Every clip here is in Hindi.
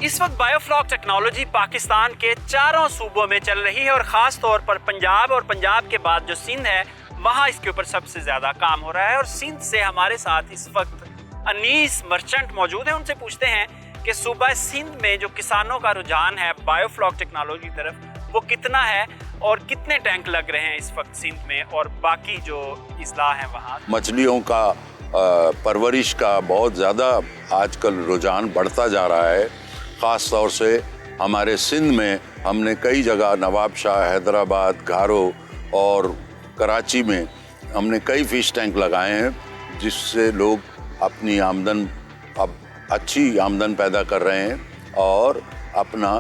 इस वक्त बायोफ्लॉक टेक्नोलॉजी पाकिस्तान के चारों सूबों में चल रही है और ख़ास तौर पर पंजाब और पंजाब के बाद जो सिंध है वहाँ इसके ऊपर सबसे ज़्यादा काम हो रहा है। और सिंध से हमारे साथ इस वक्त अनीस मर्चेंट मौजूद हैं। उनसे पूछते हैं कि सूबा सिंध में जो किसानों का रुझान है बायोफ्लॉक टेक्नोलॉजी तरफ वो कितना है और कितने टैंक लग रहे हैं इस वक्त सिंध में और बाकी जो इस्लाह है वहाँ। मछलियों का परवरिश का बहुत ज़्यादा आजकल रुझान बढ़ता जा रहा है। ख़ास तौर से हमारे सिंध में हमने कई जगह नवाबशाह, हैदराबाद, घारो और कराची में हमने कई फ़िश टैंक लगाए हैं जिससे लोग अपनी आमदन अब अच्छी आमदन पैदा कर रहे हैं और अपना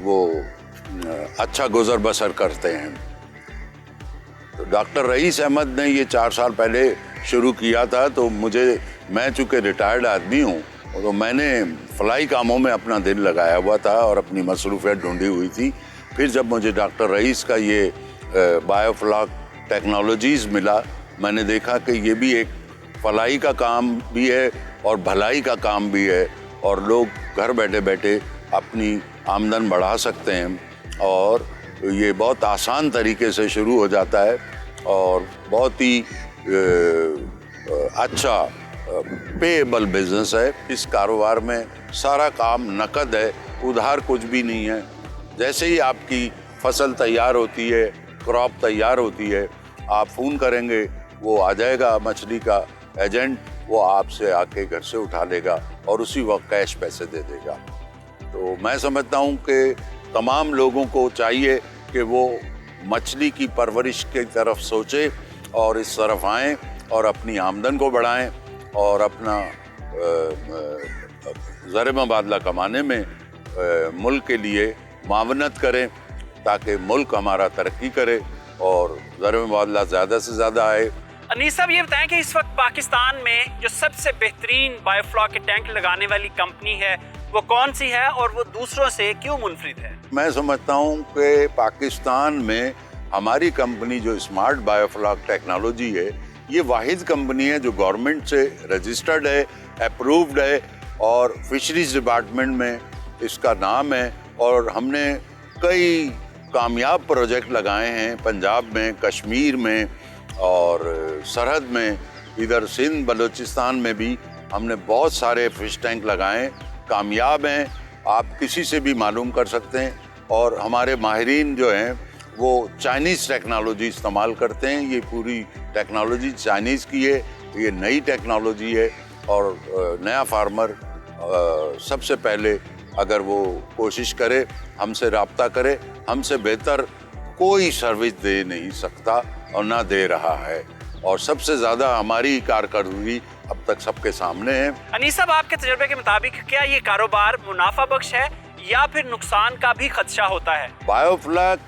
वो अच्छा गुजर बसर करते हैं। तो डॉक्टर रईस अहमद ने ये 4 साल पहले शुरू किया था। तो मैं चूँकि रिटायर्ड आदमी हूँ तो मैंने फलाई कामों में अपना दिल लगाया हुआ था और अपनी मसरूफियत ढूंढी हुई थी। फिर जब मुझे डॉक्टर रईस का ये बायोफ्लॉक टेक्नोलॉजीज़ मिला, मैंने देखा कि ये भी एक फलाई का काम भी है और भलाई का काम भी है और लोग घर बैठे बैठे अपनी आमदन बढ़ा सकते हैं और ये बहुत आसान तरीके से शुरू हो जाता है और बहुत ही अच्छा पेएबल बिजनेस है। इस कारोबार में सारा काम नकद है, उधार कुछ भी नहीं है। जैसे ही आपकी फसल तैयार होती है, क्रॉप तैयार होती है, आप फ़ोन करेंगे, वो आ जाएगा मछली का एजेंट, वो आपसे आके घर से उठा लेगा और उसी वक्त कैश पैसे दे देगा। तो मैं समझता हूँ कि तमाम लोगों को चाहिए कि वो मछली की परवरिश की तरफ सोचे और इस तरफ आएँ और अपनी आमदन को बढ़ाएं और अपना ज़र मुबादला कमाने में मुल्क के लिए मावनत करें ताकि मुल्क हमारा तरक्की करे और ज़र मुबादला ज़्यादा से ज़्यादा आए। अनीस साहब ये बताएं कि इस वक्त पाकिस्तान में जो सबसे बेहतरीन बायोफ्लॉक के टैंक लगाने वाली कंपनी है वो कौन सी है और वो दूसरों से क्यों मुनफरिद है? मैं समझता हूँ कि पाकिस्तान में हमारी कंपनी जो स्मार्ट बायोफ्लॉक टेक्नोलॉजी है ये वाहिद कंपनी है जो गवर्नमेंट से रजिस्टर्ड है, अप्रूव्ड है और फिशरीज डिपार्टमेंट में इसका नाम है। और हमने कई कामयाब प्रोजेक्ट लगाए हैं पंजाब में, कश्मीर में और सरहद में, इधर सिंध बलूचिस्तान में भी हमने बहुत सारे फिश टैंक लगाए, कामयाब हैं। आप किसी से भी मालूम कर सकते हैं। और हमारे माहिरीन जो हैं वो चाइनीज़ टेक्नोलॉजी इस्तेमाल करते हैं। ये पूरी टेक्नोलॉजी चाइनीज़ की है, ये नई टेक्नोलॉजी है और नया फार्मर सबसे पहले अगर वो कोशिश करे, हमसे रब्ता करे, हमसे बेहतर कोई सर्विस दे नहीं सकता और ना दे रहा है और सबसे ज़्यादा हमारी कारकर्दगी अब तक सबके सामने है। अनीस साहब आपके तजुर्बे के मुताबिक क्या ये कारोबार मुनाफा बख्श है या फिर नुकसान का भी खदशा होता है? बायोफ्लॉक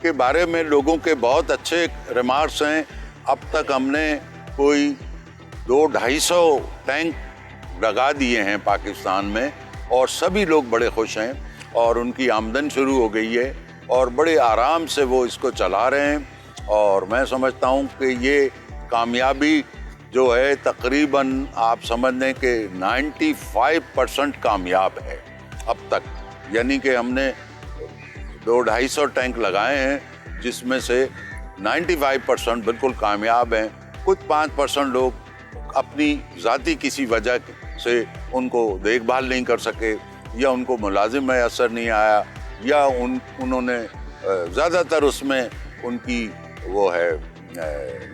के बारे में लोगों के बहुत अच्छे रिमार्क्स हैं। अब तक हमने कोई 200-250 टैंक लगा दिए हैं पाकिस्तान में और सभी लोग बड़े खुश हैं और उनकी आमदन शुरू हो गई है और बड़े आराम से वो इसको चला रहे हैं। और मैं समझता हूँ कि ये कामयाबी जो है तकरीबन आप समझ लें कि 95% कामयाब है अब तक। यानी कि हमने 200-250 टैंक लगाए हैं जिसमें से 95% बिल्कुल कामयाब हैं। कुछ 5% लोग अपनी ज़ाती किसी वजह से उनको देखभाल नहीं कर सके या उनको मुलाजिम में असर नहीं आया या उन्होंने ज़्यादातर उसमें उनकी वो है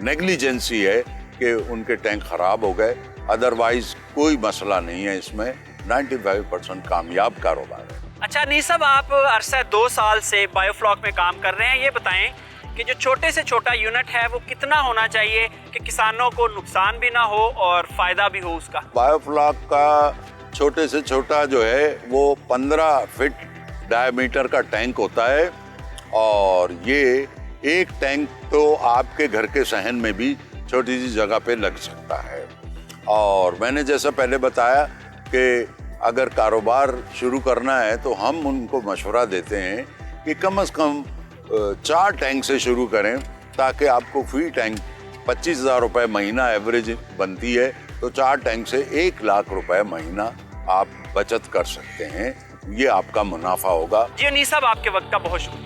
नेग्लिजेंसी है कि उनके टैंक ख़राब हो गए। अदरवाइज़ कोई मसला नहीं है इसमें। 95% कामयाब कारोबार है। अच्छा अनीस साहब आप अरसा 2 साल से बायोफ्लॉक में काम कर रहे हैं, ये बताएं कि जो छोटे से छोटा यूनिट है वो कितना होना चाहिए कि किसानों को नुकसान भी ना हो और फ़ायदा भी हो उसका? बायोफ्लॉक का छोटे से छोटा जो है वो 15 फीट डायमीटर का टैंक होता है और ये एक टैंक तो आपके घर के सहन में भी छोटी सी जगह पे लग सकता है। और मैंने जैसा पहले बताया कि अगर कारोबार शुरू करना है तो हम उनको मशवरा देते हैं कि कम से कम 4 टैंक से शुरू करें ताकि आपको फी टैंक 25,000 रुपये महीना एवरेज बनती है। तो 4 टैंक से 1 लाख रुपए महीना आप बचत कर सकते हैं ये आपका मुनाफा होगा। जी अनीस साहब, आपके वक्त का बहुत शुक्रिया।